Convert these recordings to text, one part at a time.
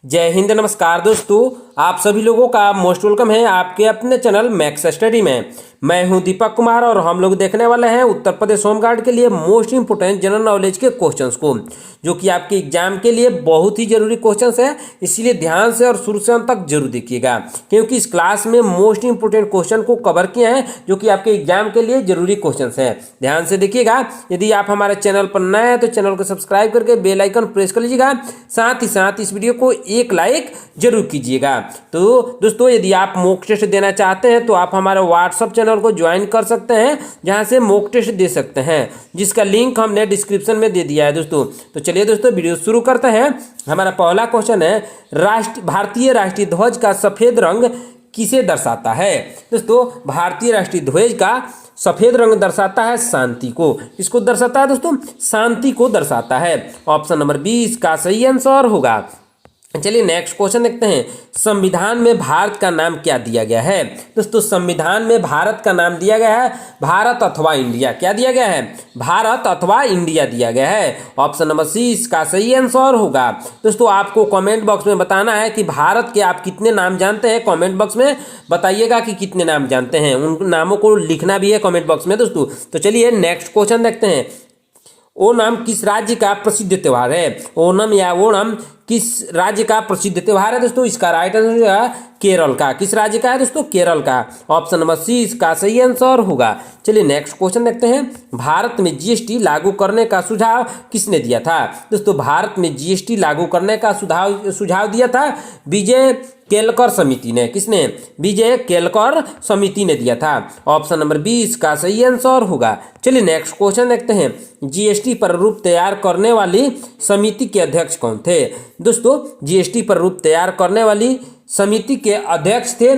जय हिंद, नमस्कार दोस्तों। आप सभी लोगों का मोस्ट वेलकम है आपके अपने चैनल मैक्स स्टडी में। मैं हूं दीपक कुमार और हम लोग देखने वाले हैं उत्तर प्रदेश होम गार्ड के लिए मोस्ट इंपोर्टेंट जनरल नॉलेज के क्वेश्चंस को, जो कि आपके एग्जाम के लिए बहुत ही जरूरी क्वेश्चंस है। इसलिए ध्यान से और शुरू से अंत तक जरूर देखिएगा, क्योंकि इस क्लास में मोस्ट इंपोर्टेंट क्वेश्चन को कवर किए हैं जो कि आपके एग्जाम के लिए जरूरी क्वेश्चंस हैं। ध्यान से देखिएगा। यदि आप हमारे चैनल पर नए हैं तो चैनल को सब्सक्राइब करके बेल आइकन प्रेस कर लीजिएगा। साथ ही साथ इस वीडियो को एक लाइक जरूर कीजिएगा। तो दोस्तों, यदि आप मॉक टेस्ट देना चाहते हैं तो आप हमारे व्हाट्सएप चैनल को ज्वाइन कर सकते हैं, जहां से मॉक टेस्ट दे सकते हैं, जिसका लिंक हमने डिस्क्रिप्शन में दे दिया है दोस्तों। तो चलिए दोस्तों, वीडियो शुरू करते हैं। हमारा पहला क्वेश्चन है, भारतीय राष्ट्रीय ध्वज का सफेद रंग किसे दर्शाता है? दोस्तों, भारतीय राष्ट्रीय ध्वज का सफेद रंग दर्शाता है शांति को। किसको दर्शाता है दोस्तों? शांति को दर्शाता है। ऑप्शन नंबर 20 का सही आंसर होगा। चलिए नेक्स्ट क्वेश्चन देखते हैं। संविधान में भारत का नाम क्या दिया गया है? दोस्तों, संविधान में भारत का नाम दिया गया है भारत अथवा इंडिया। क्या दिया गया है? भारत अथवा इंडिया दिया गया है। ऑप्शन नंबर सी इसका सही आंसर होगा। दोस्तों, आपको कमेंट बॉक्स में बताना है कि भारत के आप कितने नाम जानते हैं। कमेंट बॉक्स में बताइएगा कि कितने नाम जानते हैं, उन नामों को लिखना भी है कमेंट बॉक्स में दोस्तों। तो चलिए नेक्स्ट क्वेश्चन देखते हैं। ओणम किस राज्य का प्रसिद्ध त्योहार है? ओणम या ओणम किस राज्य का प्रसिद्ध त्योहार है? दोस्तों, इसका राइट आंसर है केरल का। किस राज्य का है दोस्तों? केरल का। ऑप्शन नंबर सी इसका सही आंसर होगा। चलिए नेक्स्ट क्वेश्चन देखते हैं। भारत में जीएसटी लागू करने का सुझाव किसने दिया था? दोस्तों, भारत में जीएसटी लागू करने का सुझाव दिया था विजय केलकर समिति ने। किसने? विजय केलकर समिति ने दिया था। ऑप्शन नंबर 20 का सही आंसर होगा। चलिए नेक्स्ट क्वेश्चन देखते हैं। जीएसटी पर रूप तैयार करने वाली समिति के अध्यक्ष कौन थे? दोस्तों, जीएसटी पर रूप तैयार करने वाली समिति के अध्यक्ष थे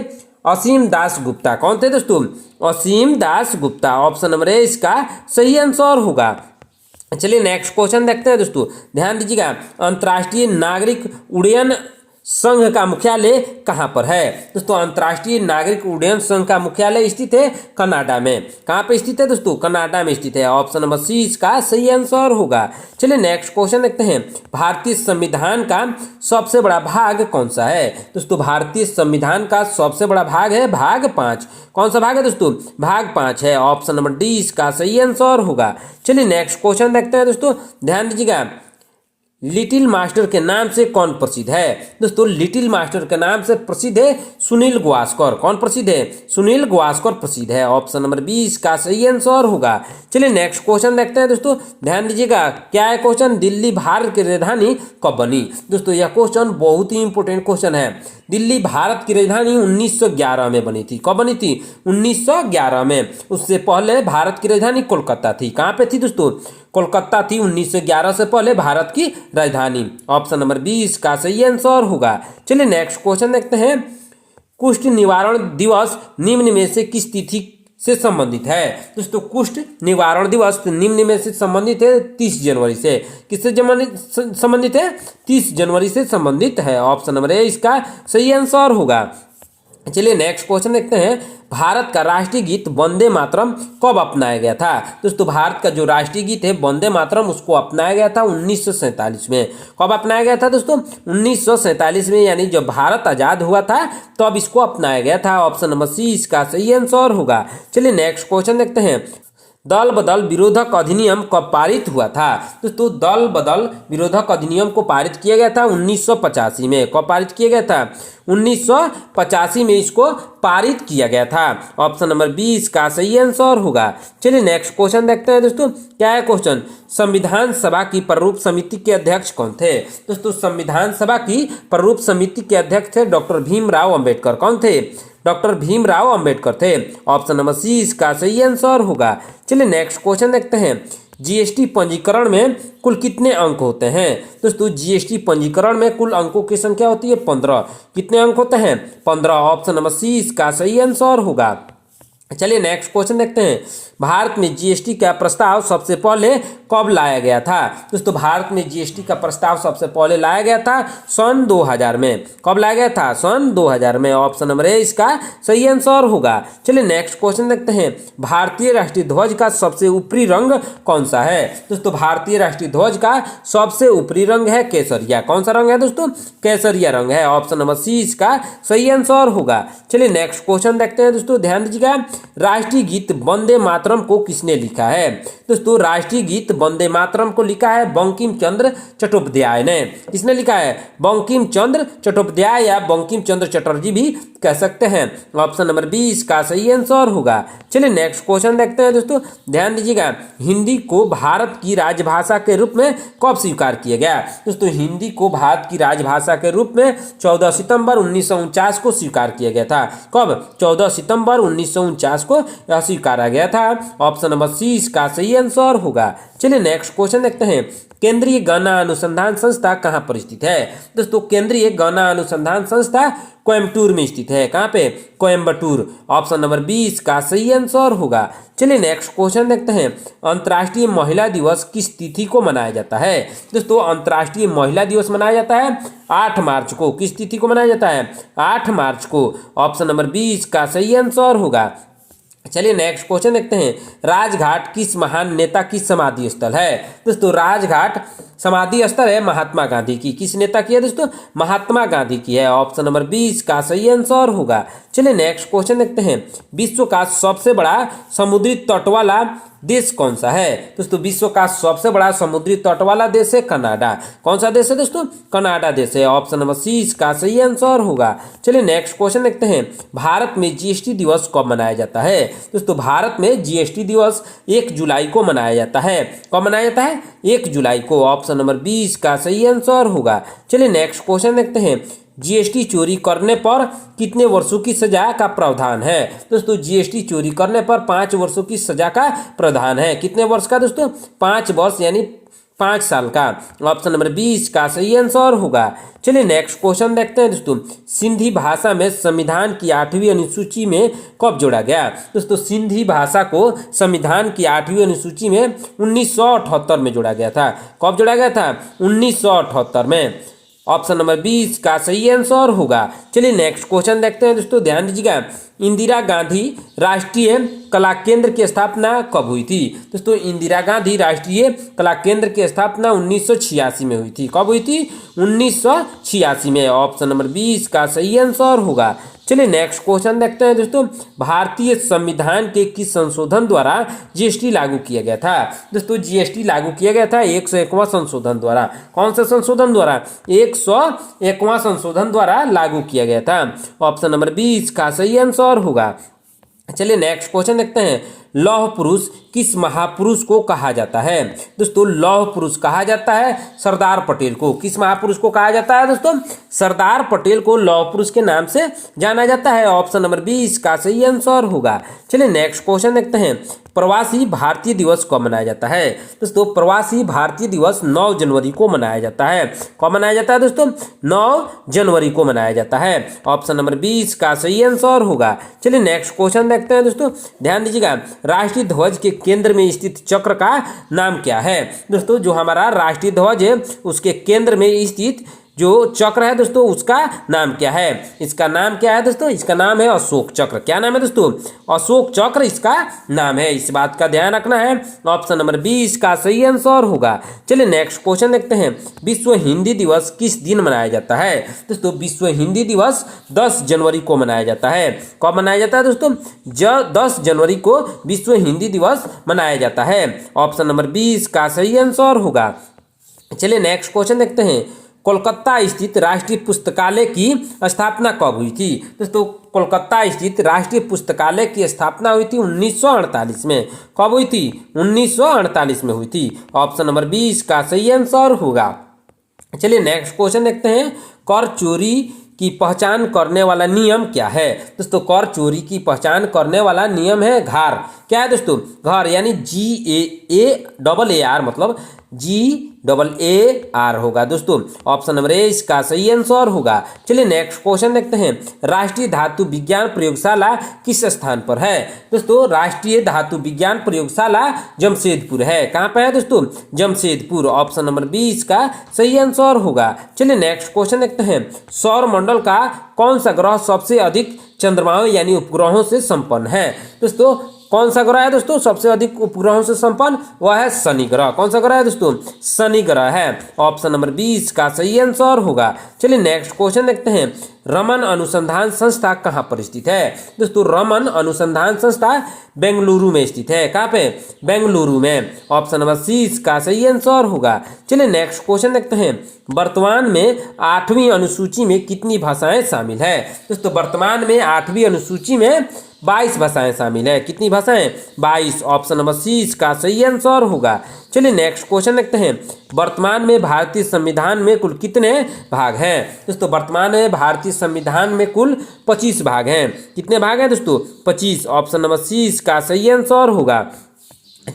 असीम दास गुप्ता। कौन थे दोस्तों? असीम Das Gupta. Option number A इसका सही आंसर होगा। चलिए नेक्स्ट क्वेश्चन देखते हैं दोस्तों, ध्यान दीजिएगा। अंतर्राष्ट्रीय नागरिक उड्डयन संघ का मुख्यालय कहाँ पर है? दोस्तों, अंतर्राष्ट्रीय नागरिक उड्डयन संघ का मुख्यालय स्थित है कनाडा में। कहाँ पे स्थित है दोस्तों? कनाडा में स्थित है। ऑप्शन नंबर सी इसका सही आंसर होगा। चलिए नेक्स्ट क्वेश्चन देखते हैं। भारतीय संविधान का सबसे बड़ा भाग कौन सा है? दोस्तों, भारतीय संविधान का सबसे बड़ा भाग है भाग 5। कौन सा भाग है दोस्तों? भाग 5 है। ऑप्शन नंबर डी इसका सही आंसर होगा। चलिए नेक्स्ट क्वेश्चन देखते हैं दोस्तों, ध्यान दीजिएगा। लिटिल मास्टर के नाम से कौन प्रसिद्ध है? दोस्तों, लिटिल मास्टर के नाम से प्रसिद्ध है सुनील गावस्कर। कौन प्रसिद्ध है? सुनील गावस्कर प्रसिद्ध है। ऑप्शन नंबर 20 का सही आंसर होगा। चलिए नेक्स्ट क्वेश्चन देखते हैं दोस्तों, ध्यान दीजिएगा। क्या है क्वेश्चन? दिल्ली भारत की राजधानी कब बनी? दोस्तों, यह क्वेश्चन बहुत ही इंपोर्टेंट क्वेश्चन है। दिल्ली भारत की राजधानी 1911 में बनी थी। कब बनी थी? 1911 में। उससे पहले भारत की राजधानी कोलकाता थी। कहाँ पे थी दोस्तों? कोलकाता थी 1911 से पहले भारत की राजधानी। ऑप्शन नंबर 20 का सही आंसर होगा। चलिए नेक्स्ट क्वेश्चन देखते हैं। कुष्ठ निवारण दिवस निम्न में से किस तिथि से संबंधित है? दोस्तों, कुष्ठ निवारण दिवस निम्न में से संबंधित है 30 जनवरी से। किससे संबंधित है? 30 जनवरी से संबंधित है। ऑप्शन नंबर ए इसका सही आंसर होगा। चलिए नेक्स्ट क्वेश्चन देखते हैं। भारत का राष्ट्रीय गीत वंदे मातरम कब अपनाया गया था? दोस्तों, भारत का जो राष्ट्रीय गीत है वंदे मातरम, उसको अपनाया गया था 1947 में। कब अपनाया गया था दोस्तों? 1947 में, यानी जब भारत आजाद हुआ था तब इसको अपनाया गया था। ऑप्शन नंबर सी इसका सही आंसर होगा। चलिए नेक्स्ट क्वेश्चन देखते हैं। दल बदल विरोधक अधिनियम कब पारित हुआ था? दोस्तों, दल बदल विरोधक अधिनियम को पारित किया गया था 1985 में। कब पारित किया गया था? 1985 में इसको पारित किया गया था। ऑप्शन नंबर 20 का सही आंसर होगा। चलिए नेक्स्ट क्वेश्चन देखते हैं दोस्तों, क्या है क्वेश्चन? संविधान सभा की प्रारूप समिति के अध्यक्ष कौन थे? दोस्तों, संविधान सभा की प्रारूप समिति के अध्यक्ष थे डॉक्टर भीमराव अंबेडकर। कौन थे? डॉक्टर भीमराव अंबेडकर थे। ऑप्शन नंबर सी इसका सही आंसर होगा। चलिए नेक्स्ट क्वेश्चन देखते हैं। जीएसटी पंजीकरण में कुल कितने अंक होते हैं? दोस्तों, जीएसटी पंजीकरण में कुल अंकों की संख्या होती है 15। कितने अंक होते हैं? 15। ऑप्शन नंबर सी इसका सही आंसर होगा। चलिए नेक्स्ट क्वेश्चन देखते हैं। भारत में जीएसटी का प्रस्ताव सबसे पहले कब लाया गया था? दोस्तों भारत में जीएसटी का प्रस्ताव सबसे पहले लाया गया था सन 2000 में। कब लाया गया था? सन 2000 में। ऑप्शन नंबर ए इसका सही आंसर होगा। चलिए नेक्स्ट क्वेश्चन देखते हैं। भारतीय राष्ट्रीय ध्वज का सबसे ऊपरी रंग कौन सा है? दोस्तों भारतीय राष्ट्रीय ध्वज का सबसे ऊपरी रंग है केसरिया। कौन सा रंग है दोस्तों? केसरिया रंग है। ऑप्शन नंबर सी इसका सही आंसर होगा। चलिए नेक्स्ट क्वेश्चन देखते हैं दोस्तों, ध्यान दीजिएगा। राष्ट्रीय गीत वंदे मातरम को किसने लिखा है? दोस्तों राष्ट्रीय गीत वंदे मातरम को लिखा है बंकिम चंद्र चट्टोपाध्याय ने। किसने लिखा है? बंकिम चंद्र चट्टोपाध्याय या बंकिम चंद्र चटर्जी भी कह सकते हैं। ऑप्शन नंबर बी इसका सही आंसर होगा। चलिए नेक्स्ट क्वेश्चन देखते हैं दोस्तों, ध्यान दीजिएगा। हिंदी को भारत की राजभाषा के रूप में कब स्वीकार किया गया? दोस्तों हिंदी को भारत की राजभाषा के रूप में 14 सितंबर 1949 को स्वीकार किया गया था। कब? 14 सितंबर 1949 को यह स्वीकारा गया था। ऑप्शन नंबर सी इसका सही आंसर होगा। चलिए नेक्स्ट क्वेश्चन देखते हैं। केंद्रीय गन्ना अनुसंधान संस्था कहाँ पर स्थित है? दोस्तों केंद्रीय गन्ना अनुसंधान संस्था कोयम्बटूर में स्थित है। कहाँ पे? कोयम्बटूर। ऑप्शन नंबर बी इसका सही आंसर होगा। चलिए नेक्स्ट क्वेश्चन देखते हैं। अंतर्राष्ट्रीय महिला दिवस किस तिथि को मनाया जाता है? दोस्तों अंतर्राष्ट्रीय महिला दिवस मनाया जाता है 8 मार्च को। किस तिथि को मनाया जाता है? 8 मार्च को। ऑप्शन नंबर बी इसका सही आंसर होगा। चलिए नेक्स्ट क्वेश्चन देखते हैं। राजघाट किस महान नेता की समाधि स्थल है? दोस्तों राजघाट समाधि स्थल है महात्मा गांधी की। किस नेता की है दोस्तों? महात्मा गांधी की है। ऑप्शन नंबर 20 का सही आंसर होगा। चलिए नेक्स्ट क्वेश्चन देखते हैं। विश्व का सबसे बड़ा समुद्री तट वाला देश कौन सा है? दोस्तों विश्व का सबसे बड़ा समुद्री तट वाला देश है कनाडा। कौन सा देश है दोस्तों? कनाडा देश है। ऑप्शन नंबर सी इसका सही आंसर होगा। चलिए नेक्स्ट क्वेश्चन देखते हैं। भारत में जीएसटी दिवस कब मनाया जाता है? दोस्तों भारत में जीएसटी दिवस 1 जुलाई को मनाया जाता है। कब मनाया जाता है? 1 जुलाई को। ऑप्शन नंबर 20 का सही आंसर होगा। चलिए नेक्स्ट क्वेश्चन देखते हैं। जीएसटी चोरी करने पर कितने वर्षों की सजा का प्रावधान है? दोस्तों जीएसटी चोरी करने पर 5 वर्षों की सजा का प्रावधान है। कितने वर्ष का दोस्तों? 5 वर्ष यानी 5 साल का। ऑप्शन नंबर 20 का सही आंसर होगा। चलिए नेक्स्ट क्वेश्चन देखते हैं दोस्तों। सिंधी भाषा में संविधान की 8वीं अनुसूची में कब जोड़ा गया? दोस्तों सिंधी भाषा को संविधान की 8वीं अनुसूची में 1978 में जोड़ा गया था। कब जोड़ा गया था? 1978 में। ऑप्शन नंबर 20 का सही आंसर होगा। चलिए नेक्स्ट क्वेश्चन देखते हैं दोस्तों, ध्यान दीजिएगा। इंदिरा गांधी राष्ट्रीय कला केंद्र की स्थापना कब हुई थी? दोस्तों इंदिरा गांधी राष्ट्रीय कला केंद्र की स्थापना 1986 में हुई थी। कब हुई थी? 1986 में। ऑप्शन नंबर 20 का सही आंसर होगा। चलिए नेक्स्ट क्वेश्चन देखते हैं दोस्तों। भारतीय संविधान के किस संशोधन द्वारा जीएसटी लागू किया गया था? दोस्तों जीएसटी लागू किया गया था 101वां संशोधन द्वारा। कौन से संशोधन द्वारा? 101वां संशोधन द्वारा लागू किया गया था। ऑप्शन नंबर 20 का सही आंसर होगा। चलिए नेक्स्ट क्वेश्चन देखते हैं। लौह पुरुष किस महापुरुष को कहा जाता है? दोस्तों लौह पुरुष कहा जाता है सरदार पटेल को। किस महापुरुष को कहा जाता है दोस्तों? सरदार पटेल को लौह पुरुष के नाम से जाना जाता है। ऑप्शन नंबर 20 का सही आंसर होगा। चलिए नेक्स्ट क्वेश्चन देखते हैं। प्रवासी भारतीय दिवस कब मनाया जाता है? दोस्तों प्रवासी भारतीय दिवस 9 जनवरी को मनाया जाता है। कब मनाया जाता है दोस्तों? 9 जनवरी को मनाया जाता है। ऑप्शन नंबर 20 का सही आंसर होगा। चलिए नेक्स्ट क्वेश्चन देखते हैं दोस्तों, ध्यान दीजिएगा। राष्ट्रीय ध्वज के केंद्र में स्थित चक्र का नाम क्या है? दोस्तों जो हमारा राष्ट्रीय ध्वज है उसके केंद्र में स्थित जो चक्र है दोस्तों उसका नाम क्या है? इसका नाम क्या है दोस्तों? इसका नाम है अशोक चक्र। क्या नाम है दोस्तों? अशोक चक्र इसका नाम है। इस बात का ध्यान रखना है। ऑप्शन नंबर 20 का सही आंसर होगा। चलिए नेक्स्ट क्वेश्चन देखते हैं। विश्व हिंदी दिवस किस दिन मनाया जाता है? दोस्तों विश्व हिंदी दिवस 10 जनवरी को मनाया जाता है। कब मनाया जाता है दोस्तों? 10 जनवरी को विश्व हिंदी दिवस मनाया जाता है। ऑप्शन नंबर 20 का सही आंसर होगा। चलिए नेक्स्ट क्वेश्चन देखते हैं। कोलकाता स्थित राष्ट्रीय पुस्तकालय की स्थापना कब हुई थी? दोस्तों कोलकाता स्थित राष्ट्रीय पुस्तकालय की स्थापना हुई थी 1948 में। कब हुई थी? 1948 में हुई थी। ऑप्शन नंबर 20 का सही आंसर होगा। चलिए नेक्स्ट क्वेश्चन देखते हैं। कर चोरी की पहचान करने वाला नियम क्या है? दोस्तों कर चोरी की पहचान करने वाला नियम है घार। क्या है दोस्तों? घर यानी GAAR मतलब AAR होगा दोस्तों। ऑप्शन नंबर ए इसका सही आंसर होगा। चलिए नेक्स्ट क्वेश्चन देखते हैं। राष्ट्रीय धातु विज्ञान प्रयोगशाला किस स्थान पर है? दोस्तों राष्ट्रीय धातु विज्ञान प्रयोगशाला जमशेदपुर है। कहाँ पर है दोस्तों? जमशेदपुर। ऑप्शन नंबर बी इसका सही आंसर होगा। चलिए नेक्स्ट क्वेश्चन देखते हैं। सौर मंडल का कौन सा ग्रह सबसे अधिक चंद्रमाओं यानी उपग्रहों से संपन्न है? दोस्तों कौन सा ग्रह है दोस्तों सबसे अधिक उपग्रहों से संपन्न? वह है शनि ग्रह। कौन सा ग्रह है दोस्तों? शनि ग्रह है। ऑप्शन नंबर 20 का सही आंसर होगा। चलिए नेक्स्ट क्वेश्चन देखते हैं। रमन अनुसंधान संस्था कहाँ पर स्थित है? दोस्तों रमन अनुसंधान संस्था बेंगलुरु में स्थित है। कहाँ पे? बेंगलुरु में। ऑप्शन नंबर सी इसका सही आंसर होगा। चलिए नेक्स्ट क्वेश्चन देखते हैं। वर्तमान में 8वीं अनुसूची में कितनी भाषाएं शामिल है? दोस्तों वर्तमान में 8वीं अनुसूची में 22 भाषाएं शामिल है। कितनी भाषाएं? 22। ऑप्शन नंबर सी इसका सही आंसर होगा। चलिए नेक्स्ट क्वेश्चन देखते हैं। वर्तमान में भारतीय संविधान में कुल कितने भाग हैं? दोस्तों वर्तमान में भारतीय संविधान में कुल 25 भाग हैं। कितने भाग हैं दोस्तों? 25। ऑप्शन नंबर सी इसका सही आंसर होगा।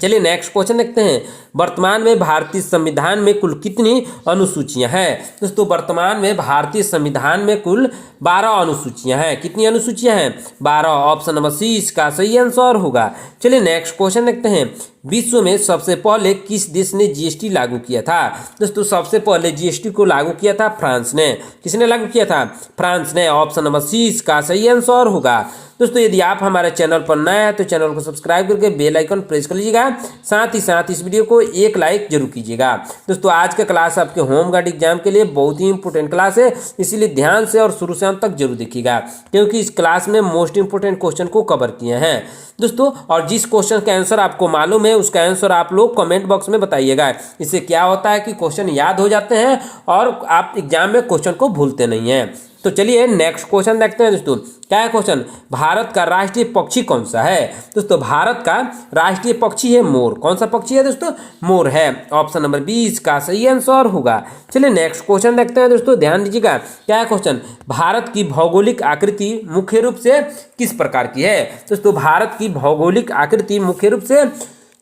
चलिए नेक्स्ट क्वेश्चन देखते हैं। वर्तमान में भारतीय संविधान में कुल कितनी अनुसूचियां हैं? दोस्तों वर्तमान में भारतीय संविधान में कुल 12 अनुसूचियां हैं। कितनी अनुसूचियां हैं? 12। ऑप्शन नंबर सी इसका सही आंसर होगा। चलिए नेक्स्ट क्वेश्चन देखते हैं। विश्व में सबसे पहले किस देश ने जीएसटी लागू किया था? दोस्तों सबसे पहले जीएसटी को लागू किया था फ्रांस ने। किसने लागू किया था? फ्रांस ने। ऑप्शन नंबर सी इसका सही आंसर होगा। दोस्तों यदि आप हमारे चैनल पर नए हैं तो चैनल को सब्सक्राइब करके बेल आइकन प्रेस कर लीजिएगा। साथ ही साथ इस वीडियो को एक लाइक जरूर कीजिएगा। दोस्तों आज का क्लास आपके होम गार्ड एग्जाम के लिए बहुत ही इंपॉर्टेंट क्लास है, इसीलिए ध्यान से और शुरू से अंत तक जरूर देखिएगा, क्योंकि इस क्लास में मोस्ट इंपोर्टेंट क्वेश्चन को कवर किए हैं दोस्तों। और जिस क्वेश्चन का आंसर आपको मालूम है उसका आंसर आप लोग कमेंट बॉक्स में बताइएगा। इससे क्या होता है कि क्वेश्चन याद हो जाते हैं और आप एग्जाम में क्वेश्चन को भूलते नहीं हैं। तो चलिए नेक्स्ट क्वेश्चन देखते हैं दोस्तों। क्या है क्वेश्चन? भारत का राष्ट्रीय पक्षी कौन सा है? दोस्तों भारत का राष्ट्रीय पक्षी है मोर। कौन सा पक्षी है दोस्तों? मोर है। ऑप्शन नंबर 20 का सही आंसर होगा। चलिए नेक्स्ट क्वेश्चन देखते हैं दोस्तों, ध्यान दीजिएगा। क्या है क्वेश्चन? भारत की भौगोलिक आकृति मुख्य रूप से किस प्रकार की है? दोस्तों भारत की भौगोलिक आकृति मुख्य रूप से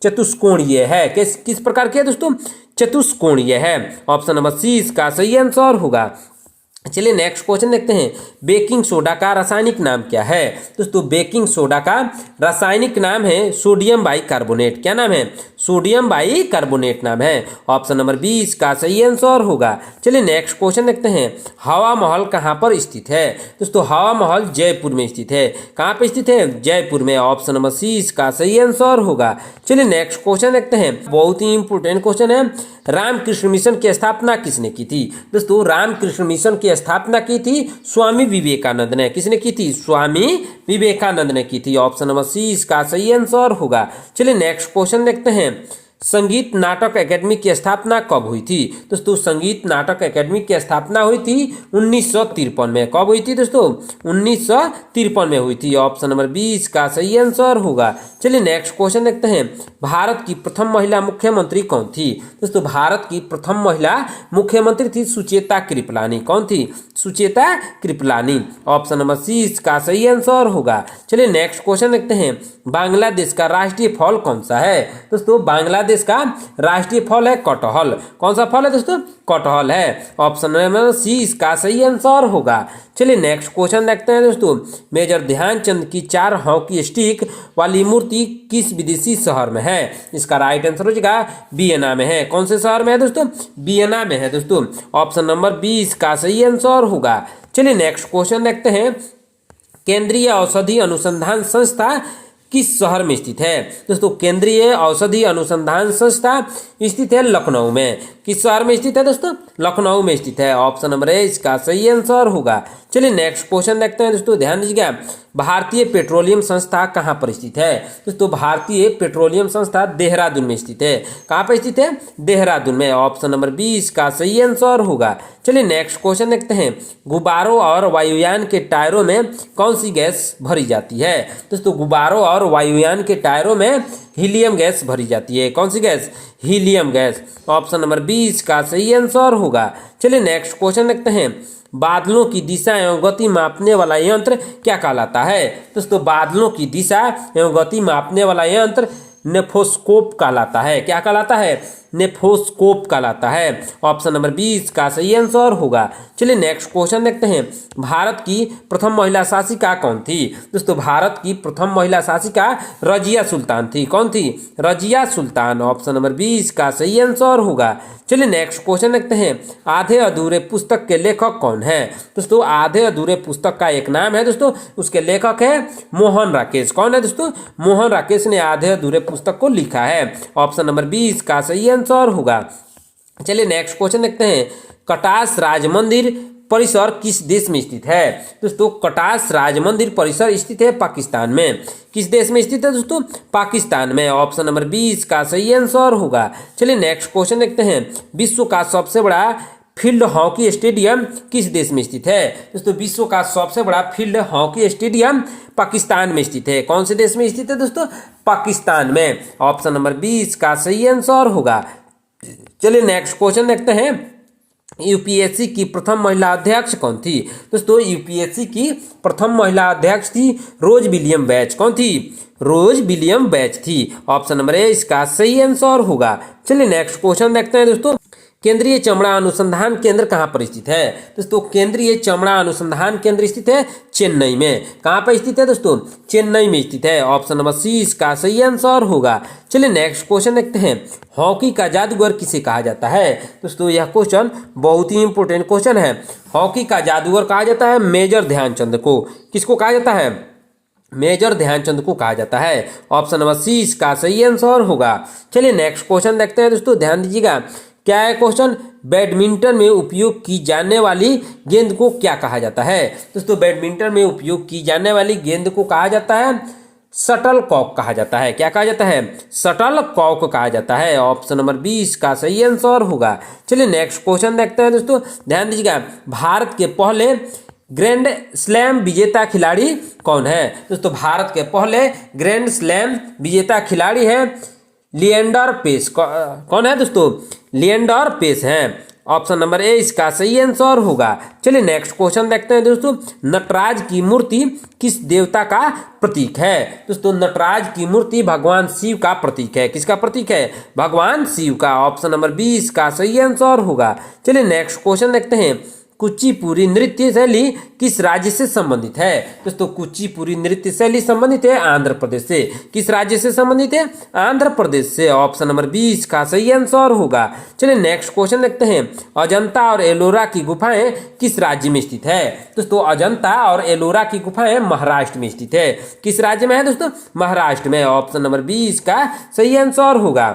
चतुष्कोणीय है। किस प्रकार की है दोस्तों? चतुष्कोणीय है। ऑप्शन नंबर सी इसका सही आंसर होगा। चलिए नेक्स्ट क्वेश्चन देखते हैं। बेकिंग सोडा का रासायनिक नाम क्या है? दोस्तों बेकिंग सोडा का रासायनिक नाम है सोडियम बाइकार्बोनेट। क्या नाम है? सोडियम बाइकार्बोनेट नाम है। ऑप्शन नंबर 20 का सही आंसर होगा। चलिए नेक्स्ट क्वेश्चन देखते हैं। हवा महल कहाँ पर स्थित है? दोस्तों हवा महल जयपुर में स्थित है। कहाँ पर स्थित है? जयपुर में। ऑप्शन नंबर सी इसका सही आंसर होगा। चलिए नेक्स्ट क्वेश्चन देखते हैं। बहुत ही इंपोर्टेंट क्वेश्चन है। रामकृष्ण मिशन की स्थापना किसने की थी? दोस्तों रामकृष्ण मिशन की स्थापना की थी स्वामी विवेकानंद ने। किसने की थी? स्वामी विवेकानंद ने की थी। ऑप्शन नंबर सी इसका सही आंसर होगा। चलिए नेक्स्ट क्वेश्चन देखते हैं। संगीत नाटक एकेडमी की स्थापना कब हुई थी? दोस्तों संगीत नाटक एकेडमी की स्थापना हुई थी 1953 में। कब हुई थी दोस्तों? 1953 में हुई थी। ऑप्शन नंबर 20 का सही आंसर होगा। चलिए नेक्स्ट क्वेश्चन देखते हैं। भारत की प्रथम महिला मुख्यमंत्री कौन थी? दोस्तों भारत की प्रथम महिला मुख्यमंत्री थी सुचेता कृपलानी। कौन थी? Sucheta Kripalani. Option number C इसका सही आंसर होगा। चलिए नेक्स्ट क्वेश्चन देखते हैं। बांग्लादेश का राष्ट्रीय फल कौन सा है? दोस्तों बांग्लादेश का राष्ट्रीय फल है कटहल। कौन सा फल है दोस्तों? कटहल है। ऑप्शन नंबर सी इसका सही आंसर होगा। चलिए नेक्स्ट क्वेश्चन देखते हैं दोस्तों। मेजर ध्यानचंद की 4 हॉकी स्टिक वाली मूर्ति किस विदेशी शहर में है? इसका राइट आंसर हो जाएगा वियना में है। कौन से शहर में है दोस्तों? वियना में है दोस्तों। ऑप्शन नंबर 20 का सही आंसर होगा। चलिए नेक्स्ट क्वेश्चन देखते हैं। केंद्रीय औषधि अनुसंधान संस्था किस शहर में स्थित है? दोस्तों केंद्रीय औषधि अनुसंधान संस्था स्थित है लखनऊ में। किस शहर में स्थित है दोस्तों? लखनऊ में स्थित है। ऑप्शन नंबर ए इसका सही आंसर होगा। चलिए नेक्स्ट क्वेश्चन देखते हैं दोस्तों, ध्यान दीजिएगा। भारतीय पेट्रोलियम संस्था कहाँ पर स्थित है? दोस्तों भारतीय पेट्रोलियम संस्था देहरादून में स्थित है। कहाँ पर स्थित है? देहरादून में। ऑप्शन नंबर 20 का सही आंसर होगा। चलिए नेक्स्ट क्वेश्चन देखते हैं। गुब्बारों और वायुयान के टायरों में कौन सी गैस भरी जाती है? दोस्तों गुब्बारों और वायुयान के टायरों में हीलियम गैस भरी जाती है। कौन सी gas? Helium gas. Option number 20 का सही आंसर होगा। चलिए नेक्स्ट क्वेश्चन देखते हैं। बादलों की दिशा एवं गति मापने वाला यंत्र क्या कहलाता है? दोस्तों बादलों की दिशा एवं गति मापने वाला यंत्र नेफ्रोस्कोप कहलाता है। क्या कहलाता है? नेफ्रोस्कोप कहलाता है। ऑप्शन नंबर 20 का सही आंसर होगा। चलिए नेक्स्ट क्वेश्चन देखते हैं। भारत की प्रथम महिला शासिका कौन थी? दोस्तों भारत की प्रथम महिला शासिका रजिया सुल्तान थी। कौन थी? रजिया सुल्तान। ऑप्शन नंबर 20 का सही आंसर होगा। चलिए नेक्स्ट क्वेश्चन देखते हैं। आधे अधूरे पुस्तक के लेखक कौन है? दोस्तों आधे अधूरे पुस्तक का एक नाम है दोस्तों, उसके लेखक है मोहन राकेश। कौन है दोस्तों? मोहन राकेश ने आधे अधूरे पुस्तक को लिखा है। ऑप्शन नंबर 20 का सही आंसर होगा। चलिए नेक्स्ट क्वेश्चन देखते हैं। कटास राज मंदिर परिसर किस देश में स्थित है? दोस्तों कटास राज मंदिर परिसर स्थित है पाकिस्तान में। किस देश में स्थित है दोस्तों? पाकिस्तान में। ऑप्शन नंबर 20 का सही आंसर होगा। चलिए नेक्स्ट क्वेश्चन देखते हैं। विश्व का सबसे बड़ा फील्ड हॉकी स्टेडियम किस देश में स्थित है? दोस्तों विश्व का सबसे बड़ा फील्ड हॉकी स्टेडियम पाकिस्तान में स्थित है। कौन से देश में स्थित है दोस्तों? पाकिस्तान में। ऑप्शन नंबर 20 का सही आंसर होगा। चलिए नेक्स्ट क्वेश्चन देखते हैं। यूपीएससी की प्रथम महिला अध्यक्ष कौन थी? दोस्तों यूपीएससी की प्रथम महिला अध्यक्ष थी रोज विलियम बैच। कौन थी? रोज विलियम बैच थी। ऑप्शन नंबर 20 इसका सही आंसर होगा। चलिए नेक्स्ट क्वेश्चन देखते हैं दोस्तों। केंद्रीय चमड़ा अनुसंधान केंद्र कहाँ पर स्थित है? दोस्तों केंद्रीय चमड़ा अनुसंधान केंद्र स्थित है चेन्नई में। कहाँ पर स्थित है दोस्तों? चेन्नई में स्थित है। ऑप्शन नंबर 30 इसका सही आंसर होगा। चलिए नेक्स्ट क्वेश्चन देखते हैं। हॉकी का जादूगर किसे कहा जाता है? दोस्तों यह क्वेश्चन बहुत ही इंपॉर्टेंट क्वेश्चन है। हॉकी का जादूगर कहा जाता है मेजर ध्यानचंद को। किसको कहा जाता है? मेजर ध्यानचंद को कहा जाता है। ऑप्शन नंबर 30 का सही आंसर होगा। चलिए नेक्स्ट क्वेश्चन देखते हैं दोस्तों, ध्यान दीजिएगा। क्या है क्वेश्चन? बैडमिंटन में उपयोग की जाने वाली गेंद को क्या कहा जाता है? दोस्तों बैडमिंटन में उपयोग की जाने वाली गेंद को कहा जाता है शटल कॉक कहा जाता है। क्या कहा जाता है? शटल कॉक कहा जाता है। ऑप्शन नंबर 20 का सही आंसर होगा। चलिए नेक्स्ट क्वेश्चन देखते हैं दोस्तों, ध्यान दीजिएगा। भारत के पहले ग्रैंड स्लैम विजेता खिलाड़ी कौन है? दोस्तों भारत के पहले ग्रैंड स्लैम विजेता खिलाड़ी है लिएंडर पेस। कौन है दोस्तों? लिएंडर पेस हैं। ऑप्शन नंबर 20 इसका सही आंसर होगा। चलिए नेक्स्ट क्वेश्चन देखते हैं दोस्तों। नटराज की मूर्ति किस देवता का प्रतीक है? दोस्तों नटराज की मूर्ति भगवान शिव का प्रतीक है। किसका प्रतीक है? भगवान शिव का। ऑप्शन नंबर 20 का सही आंसर होगा। चलिए नेक्स्ट क्वेश्चन देखते हैं। कुचिपुड़ी नृत्य शैली किस राज्य से संबंधित है? दोस्तों कुचिपुड़ी नृत्य शैली संबंधित है आंध्र प्रदेश से। किस राज्य से संबंधित है? आंध्र प्रदेश से। ऑप्शन नंबर 20 का सही आंसर होगा। चलिए नेक्स्ट क्वेश्चन देखते हैं। अजंता और एलोरा की गुफाएं किस राज्य में स्थित है? दोस्तों अजंता और एलोरा की गुफाएं महाराष्ट्र में स्थित है। किस राज्य में है दोस्तों? महाराष्ट्र में। ऑप्शन नंबर 20 का सही आंसर होगा।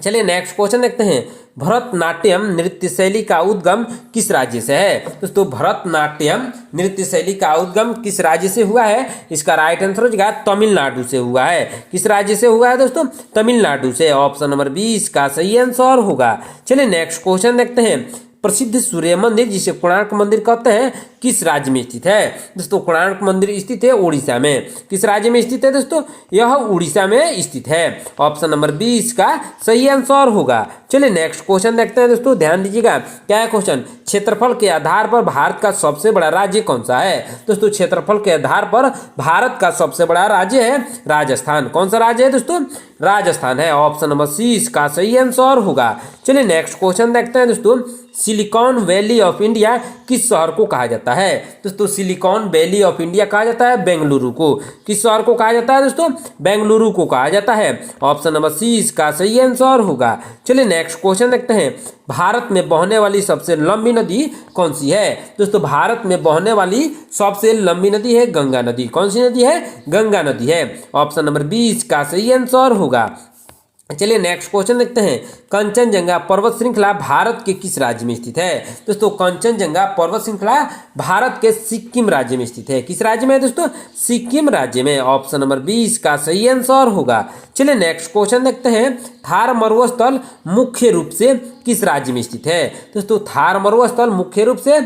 चलिए नेक्स्ट क्वेश्चन देखते हैं। भरतनाट्यम नृत्य शैली का उद्गम किस राज्य से है? दोस्तों भरतनाट्यम नृत्य शैली का उद्गम किस राज्य से हुआ है? इसका राइट आंसर हो जाएगा तमिलनाडु से हुआ है। किस राज्य से हुआ है दोस्तों? तमिलनाडु से। ऑप्शन नंबर 20 का सही आंसर होगा। चलिए नेक्स्ट क्वेश्चन देखते हैं। प्रसिद्ध सूर्य मंदिर जिसे कोणार्क मंदिर कहते हैं किस राज्य में स्थित है? दोस्तों कोणार्क मंदिर स्थित है उड़ीसा में। किस राज्य में स्थित है दोस्तों? यह उड़ीसा में स्थित है। ऑप्शन नंबर 20 का सही आंसर होगा। चलिए नेक्स्ट क्वेश्चन देखते हैं दोस्तों, ध्यान दीजिएगा। क्या है क्वेश्चन? क्षेत्रफल के आधार पर भारत का सबसे बड़ा राज्य कौन सा है? दोस्तों क्षेत्रफल के आधार पर भारत का सबसे बड़ा राज्य है राजस्थान। कौन सा राज्य है दोस्तों? राजस्थान है। ऑप्शन नंबर 30 का सही आंसर होगा। चलिए नेक्स्ट क्वेश्चन देखते हैं दोस्तों। सिलिकॉन वैली ऑफ इंडिया किस शहर को कहा जाता है? दोस्तों सिलिकॉन वैली ऑफ इंडिया कहा जाता है बेंगलुरु को। किस शहर को कहा जाता है दोस्तों? बेंगलुरु को कहा जाता है। ऑप्शन नंबर 30 का सही आंसर होगा। चलिए नेक्स्ट क्वेश्चन देखते हैं। भारत में बहने वाली सबसे लंबी नदी कौन सी है? दोस्तों भारत में बहने वाली सबसे लंबी नदी है गंगा नदी। कौन सी नदी है? गंगा नदी है। ऑप्शन नंबर 20 का सही आंसर होगा। चलिए नेक्स्ट क्वेश्चन देखते हैं। कंचनजंगा पर्वत श्रृंखला भारत के किस राज्य में स्थित है? दोस्तों कंचनजंगा पर्वत श्रृंखला भारत के सिक्किम राज्य में स्थित है। किस राज्य में है दोस्तों? सिक्किम राज्य में। ऑप्शन नंबर 20 का सही आंसर होगा। चलिए नेक्स्ट क्वेश्चन देखते हैं। थार मरुस्थल मुख्य रूप से किस राज्य में स्थित है? दोस्तों थार मरुस्थल मुख्य रूप से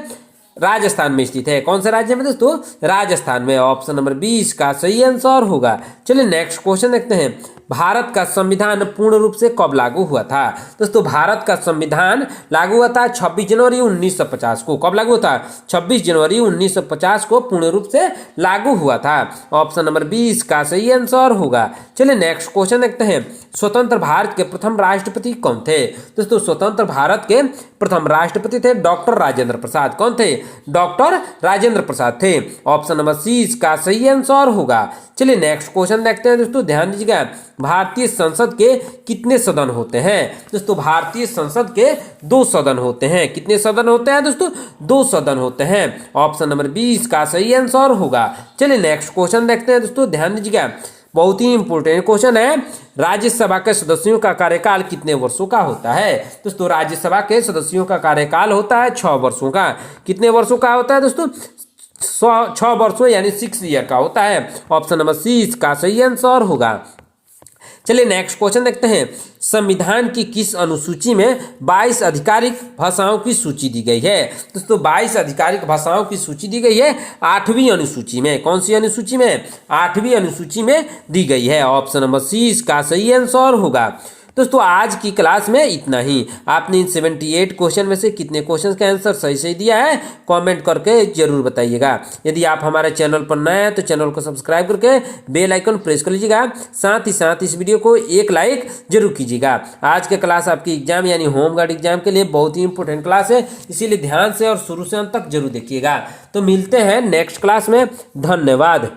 राजस्थान में स्थित है। कौन से राज्य में दोस्तों? राजस्थान में। ऑप्शन नंबर 20 का सही आंसर होगा। चलिए नेक्स्ट क्वेश्चन देखते हैं। भारत का संविधान पूर्ण रूप से कब लागू हुआ था? दोस्तों भारत का संविधान लागू हुआ था 26 जनवरी 1950 को। कब लागू हुआ था? 26 जनवरी 1950 को पूर्ण रूप से लागू हुआ था। ऑप्शन नंबर 20 का सही आंसर होगा। चलिए नेक्स्ट क्वेश्चन देखते हैं। स्वतंत्र भारत के प्रथम राष्ट्रपति कौन थे? दोस्तों स्वतंत्र भारत के प्रथम राष्ट्रपति थे डॉक्टर राजेंद्र प्रसाद। कौन थे? डॉक्टर राजेंद्र प्रसाद थे। ऑप्शन नंबर सी इसका सही आंसर होगा। चलिए नेक्स्ट क्वेश्चन देखते हैं दोस्तों, ध्यान दीजिएगा। भारतीय संसद के कितने सदन होते हैं? दोस्तों भारतीय संसद के 2 सदन होते हैं। कितने सदन होते हैं दोस्तों? 2 सदन होते हैं। ऑप्शन नंबर 20 का सही आंसर होगा। चलिए नेक्स्ट क्वेश्चन देखते हैं दोस्तों, ध्यान दीजिएगा। बहुत ही इंपॉर्टेंट क्वेश्चन है। राज्यसभा के सदस्यों का कार्यकाल कितने वर्षों का होता है? दोस्तों राज्यसभा के सदस्यों का कार्यकाल होता है 6 वर्षों का। कितने वर्षों का होता है दोस्तों? 6 वर्षों यानी 6 ईयर का होता है। ऑप्शन नंबर सी इसका सही आंसर होगा। चलिए नेक्स्ट क्वेश्चन देखते हैं। संविधान की किस अनुसूची में 22 आधिकारिक भाषाओं की सूची दी गई है? दोस्तों 22 आधिकारिक भाषाओं की सूची दी गई है 8वीं अनुसूची में। कौन सी अनुसूची में? 8वीं अनुसूची में दी गई है। ऑप्शन नंबर सी इसका सही आंसर होगा। दोस्तों आज की क्लास में इतना ही। आपने इन 78 क्वेश्चन में से कितने क्वेश्चन का आंसर सही सही दिया है कमेंट करके जरूर बताइएगा। यदि आप हमारे चैनल पर नए हैं तो चैनल को सब्सक्राइब करके बेल आइकन प्रेस कर लीजिएगा। साथ ही साथ इस वीडियो को एक लाइक जरूर कीजिएगा। आज के क्लास आपकी एग्जाम यानी होमगार्ड एग्जाम के लिए बहुत ही इंपॉर्टेंट क्लास है, इसीलिए ध्यान से और शुरू से अंत तक जरूर देखिएगा। तो मिलते हैं नेक्स्ट क्लास में। धन्यवाद।